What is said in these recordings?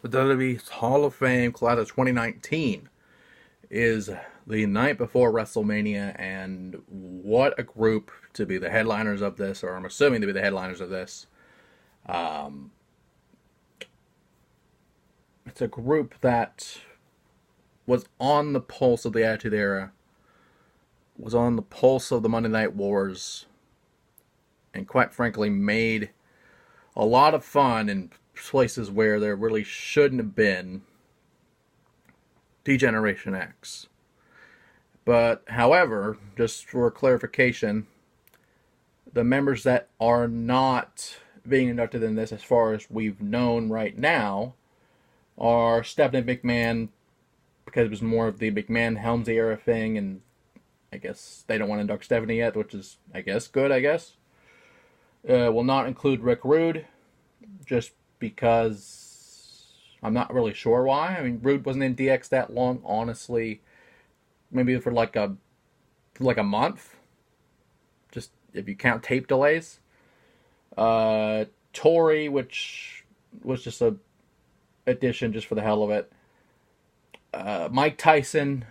The WWE's Hall of Fame class of 2019 is the night before WrestleMania, and what a group to be the headliners of this, or I'm assuming to be the headliners of this. Um, it's a group that was on the pulse of the Attitude Era, was on the pulse of the Monday Night Wars, and quite frankly made a lot of fun in places where there really shouldn't have been. Degeneration X. But, however, just for clarification, the members that are not being inducted in this, as far as we've known right now, are Stephanie McMahon, because it was more of the McMahon Helmsley era thing, and I guess they don't want to induct Stephanie yet, which is, I guess, good, I guess. Will not include Rick Rude, just because I'm not really sure why. I mean, Rude wasn't in DX that long, honestly. Maybe for like a month, just if you count tape delays. Tori, which was just a addition just for the hell of it. Mike Tyson,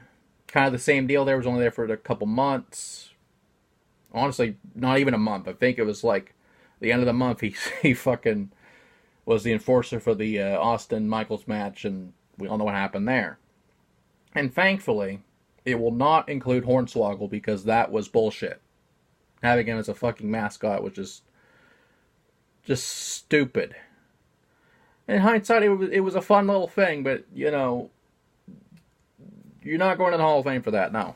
kind of the same deal. There was only there for a couple months. Honestly, not even a month. I think it was like the end of the month. He fucking was the enforcer for the Austin Michaels match, and we all know what happened there. And thankfully, it will not include Hornswoggle, because that was bullshit. Having him as a fucking mascot was just stupid. In hindsight, it was a fun little thing, but, you know, you're not going to the Hall of Fame for that, no.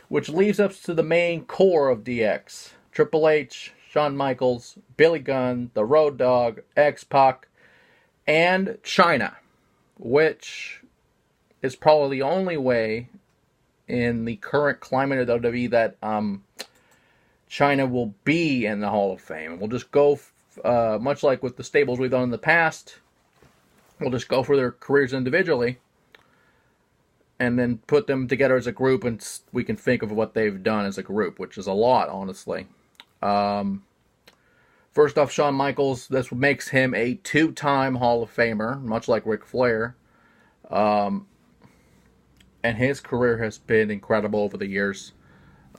Which leaves us to the main core of DX. Triple H, Shawn Michaels, Billy Gunn, the Road Dogg, X-Pac, and Chyna, which is probably the only way in the current climate of WWE that Chyna will be in the Hall of Fame. We'll just go, much like with the stables we've done in the past, we'll just go for their careers individually, and then put them together as a group, and we can think of what they've done as a group, which is a lot, honestly. First off, Shawn Michaels, this makes him a two-time Hall of Famer, much like Ric Flair. And his career has been incredible over the years.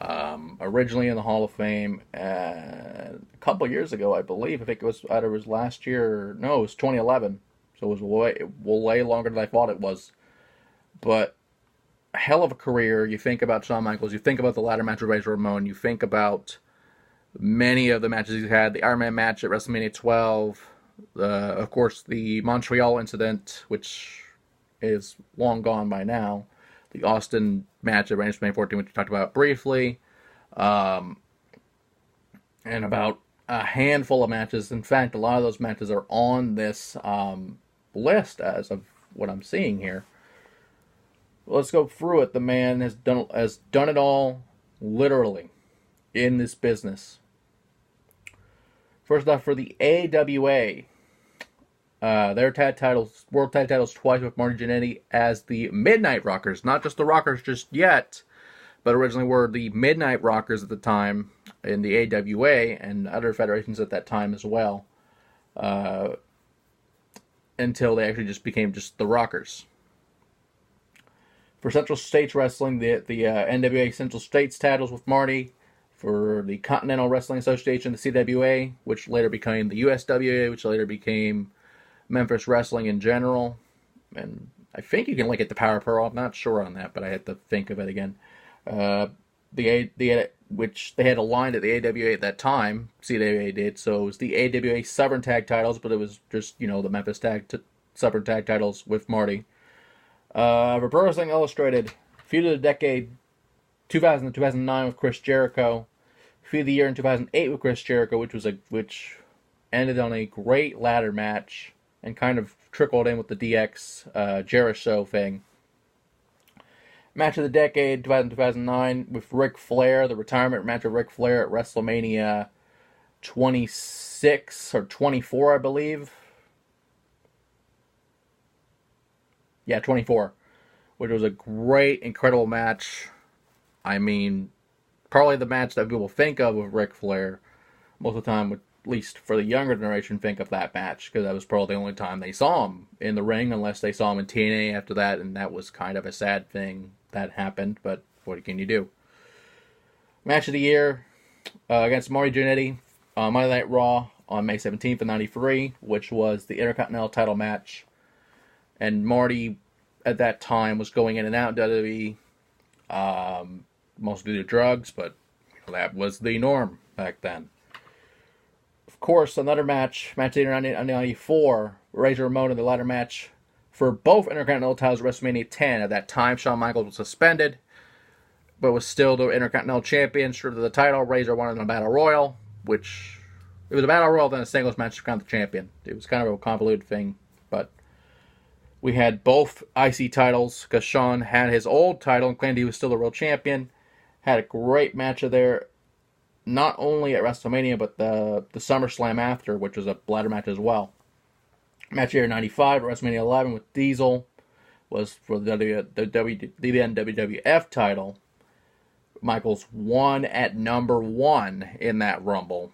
Originally in the Hall of Fame a couple years ago, I believe. I think it was either last year. No, it was 2011. So it was way longer than I thought it was. But a hell of a career. You think about Shawn Michaels. You think about the ladder match with Razor Ramon. You think about many of the matches he's had. The Iron Man match at WrestleMania 12. Of course, the Montreal incident, which is long gone by now. The Austin match at WrestleMania 14, which we talked about briefly. And about a handful of matches. In fact, a lot of those matches are on this list as of what I'm seeing here. Let's go through it. The man has done it all, literally, in this business. First off, for the AWA, their tag titles, world tag titles twice with Marty Jannetty as the Midnight Rockers. Not just the Rockers just yet, but originally were the Midnight Rockers at the time in the AWA and other federations at that time as well. Until they actually just became just the Rockers. For Central States Wrestling, the NWA Central States titles with Marty. For the Continental Wrestling Association, the CWA, which later became the USWA, which later became Memphis Wrestling in general. And I think you can link it to Power Pro. I'm not sure on that, but I had to think of it again. Which they had aligned at the AWA at that time. CWA did. So it was the AWA Southern Tag titles, but it was just, the Memphis Southern Tag titles with Marty. For Pro Wrestling Illustrated, Feud of the Decade 2000 to 2009 with Chris Jericho. Feud of the Year in 2008 with Chris Jericho, which ended on a great ladder match and kind of trickled in with the DX Jericho thing. Match of the Decade 2000-2009 with Ric Flair, the retirement match of Ric Flair at WrestleMania 26 or 24, I believe. Yeah, 24, which was a great, incredible match. I mean, probably the match that people think of with Ric Flair most of the time, least for the younger generation, think of that match, because that was probably the only time they saw him in the ring, unless they saw him in TNA after that, and that was kind of a sad thing that happened, but what can you do? Match of the year against Marty Jannetty on Monday Night Raw on May 17th of 93, which was the Intercontinental title match. And Marty, at that time, was going in and out of WWE, mostly due to drugs, but that was the norm back then. Of course, another match of the year 1994, Razor Ramon in the ladder match for both Intercontinental titles at WrestleMania 10. At that time, Shawn Michaels was suspended, but was still the Intercontinental Champion. Stripped of the title, Razor won in a Battle Royal, which, it was a Battle Royal, then a singles match to become the champion. It was kind of a convoluted thing, but we had both IC titles, because Shawn had his old title and claimed he was still the world champion. Had a great match there, not only at WrestleMania, but the SummerSlam after, which was a ladder match as well. Match of the year 95 at WrestleMania 11 with Diesel was for the then WWF title. Michaels won at number 1 in that Rumble.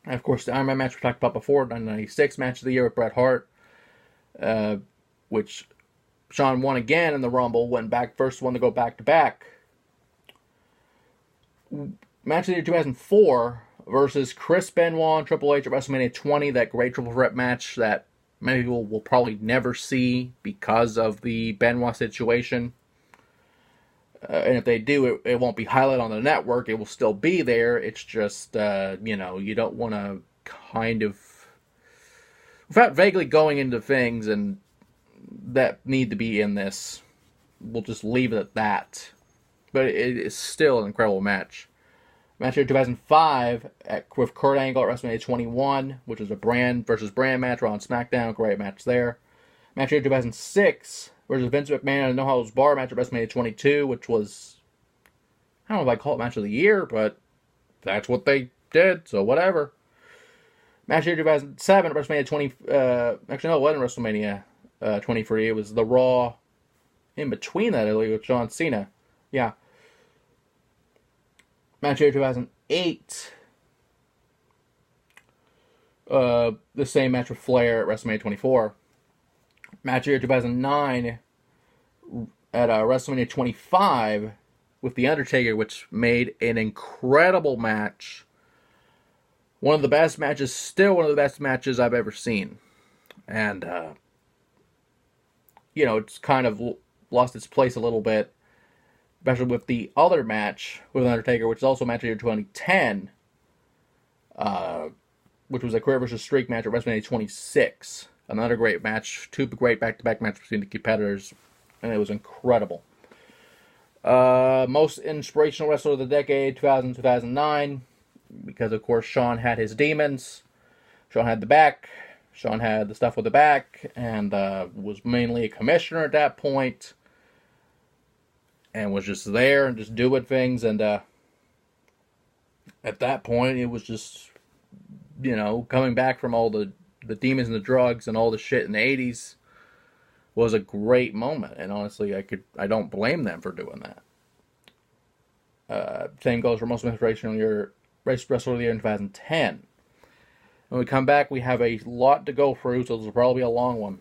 And of course, the Iron Man match we talked about before, 1996 match of the year with Bret Hart, which Shawn won again in the Rumble, went back, first one to go back-to-back. Match of the year 2004 versus Chris Benoit and Triple H at WrestleMania 20, that great triple threat match that many people will probably never see because of the Benoit situation. And if they do, it won't be highlighted on the network. It will still be there. It's just, you don't want to kind of, without vaguely going into things and that need to be in this, we'll just leave it at that. But it is still an incredible match. Match of 2005 with Kurt Angle at WrestleMania 21, which was a brand versus brand match. Raw and SmackDown, great match there. Match of 2006 versus Vince McMahon in a No Holds Barred match at WrestleMania 22, which was, I don't know if I call it match of the year, but that's what they did, so whatever. Match of 2007 at WrestleMania 20, actually no, it wasn't WrestleMania 23, it was the Raw in between that with John Cena. Yeah. Match of 2008, the same match with Flair at WrestleMania 24. Match of 2009 at WrestleMania 25 with The Undertaker, which made an incredible match. One of the best matches, still one of the best matches I've ever seen. And, it's kind of lost its place a little bit, especially with the other match with Undertaker, which is also match of the year 2010, which was a career versus streak match at WrestleMania 26. Another great match, 2 great back-to-back matches between the competitors, and it was incredible. Most inspirational wrestler of the decade, 2000-2009, because of course Shawn had his demons, Shawn had the back, Shawn had the stuff with the back, and was mainly a commissioner at that point. And was just there and just doing things. And at that point, it was just, coming back from all the demons and the drugs and all the shit in the 80s was a great moment. And honestly, I don't blame them for doing that. Same goes for most inspirational year, wrestler of the year in 2010. When we come back, we have a lot to go through, so this will probably be a long one.